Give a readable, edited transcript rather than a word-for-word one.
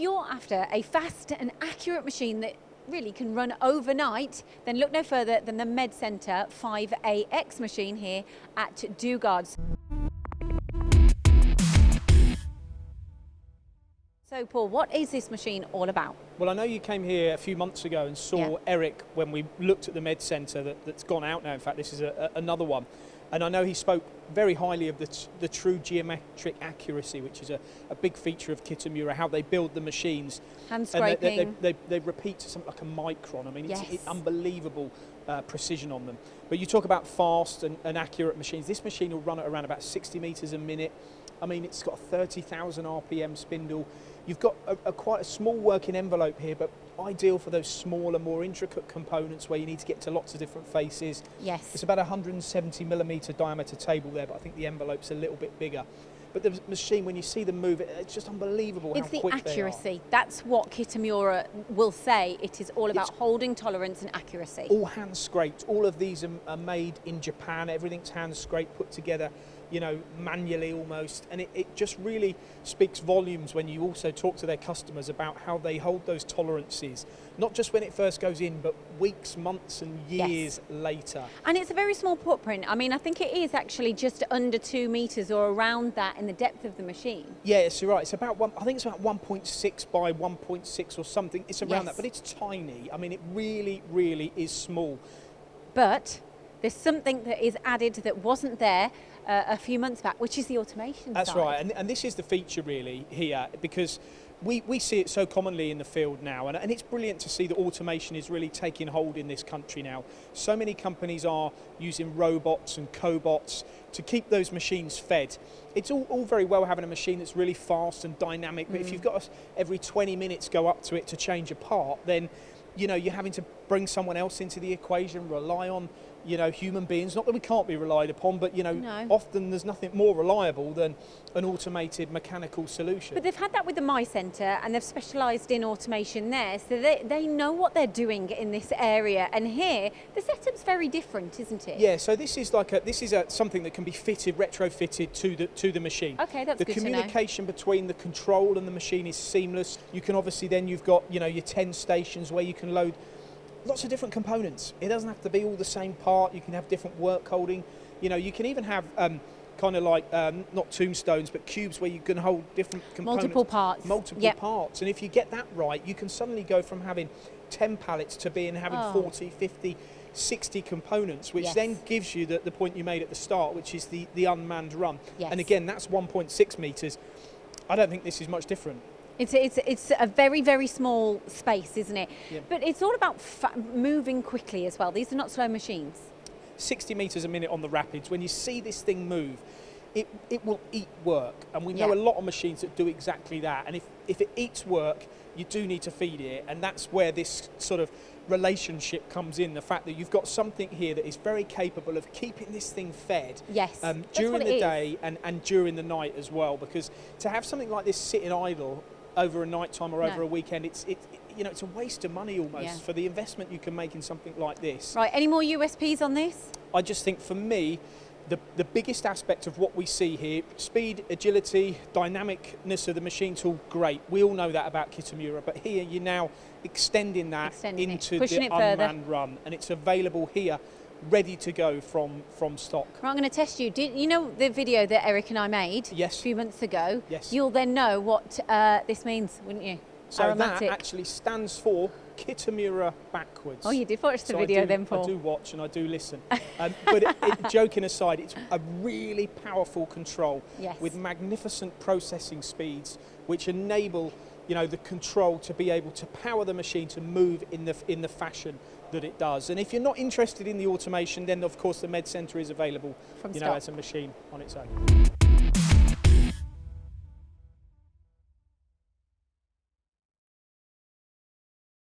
you're after a fast and accurate machine that really can run overnight, then look no further than the Medcenter 5AX machine here at Dugard. So Paul, what is this machine all about? Well, I know you came here a few months ago and saw Eric when we looked at the Medcenter that's gone out now. In fact, this is another one. And I know he spoke very highly of the true geometric accuracy, which is a big feature of Kitamura, how they build the machines. Hand scraping. And they repeat to something like a micron. I mean, it's unbelievable precision on them. But you talk about fast and accurate machines. This machine will run at around about 60 meters a minute. I mean, it's got a 30,000 RPM spindle. You've got quite a small working envelope here, but ideal for those smaller, more intricate components where you need to get to lots of different faces. Yes. It's about a 170 millimeter diameter table there, but I think the envelope's a little bit bigger. But the machine, when you see them move, it's just unbelievable how quick they are. It's the accuracy. That's what Kitamura will say. It is all about holding tolerance and accuracy. All hand scraped. All of these are made in Japan. Everything's hand scraped, put together, you know, manually almost. And it just really speaks volumes when you also talk to their customers about how they hold those tolerances, not just when it first goes in, but weeks, months and years later. And it's a very small footprint. I mean, I think it is actually just under 2 meters or around that in the depth of the machine. Yes, you're right. It's about I think it's about 1.6 by 1.6 or something. It's around that, but it's tiny. I mean, it really, really is small. But there's something that is added that wasn't there a few months back, which is the automation That's side. right, and this is the feature really here, because we see it so commonly in the field now, and it's brilliant to see that automation is really taking hold in this country now. So many companies are using robots and cobots to keep those machines fed. It's all very well having a machine that's really fast and dynamic, but if you've got to every 20 minutes go up to it to change a part, then you know, you're having to bring someone else into the equation, rely on, you know, human beings. Not that we can't be relied upon, but, you know, often there's nothing more reliable than an automated mechanical solution. But they've had that with the Medcenter, and they've specialised in automation there, so they know what they're doing in this area. And here, the setup's very different, isn't it? Yeah, so this is something that can be retrofitted to the machine. Okay, that's good to know. The communication between the control and the machine is seamless. You can obviously then you've got, you know, your 10 stations where you can load lots of different components. It doesn't have to be all the same part. You can have different work holding. You know, you can even have kind of like not tombstones, but cubes where you can hold different components. Multiple parts. Multiple parts. And if you get that right, you can suddenly go from having 10 pallets to having 40, 50, 60 components, which then gives you the point you made at the start, which is the unmanned run. And again, that's 1.6 meters. I don't think this is much different. It's a very, very small space, isn't it? Yeah. But it's all about moving quickly as well. These are not slow machines. 60 meters a minute on the rapids. When you see this thing move, it will eat work. And we know a lot of machines that do exactly that. And if it eats work, you do need to feed it. And that's where this sort of relationship comes in, the fact that you've got something here that is very capable of keeping this thing fed during the day and during the night as well. Because to have something like this sitting idle over a night time or over a weekend, it's a waste of money almost for the investment you can make in something like this. Right, any more USPs on this? I just think for me, the biggest aspect of what we see here, speed, agility, dynamicness of the machine tool, great. We all know that about Kitamura, but here you're now extending into the unmanned run, and it's available here, ready to go from stock. Right, I'm going to test you. Did you know the video that Eric and I made a few months ago? Yes. You'll then know what this means, wouldn't you? So Aromatic. That actually stands for Kitamura backwards. Oh, you did watch the video then, Paul? I do watch and I do listen. But joking aside, it's a really powerful control with magnificent processing speeds, which enable, you know, the control to be able to power the machine to move in the fashion that it does. And if you're not interested in the automation, then of course the Medcenter is available, as a machine on its own.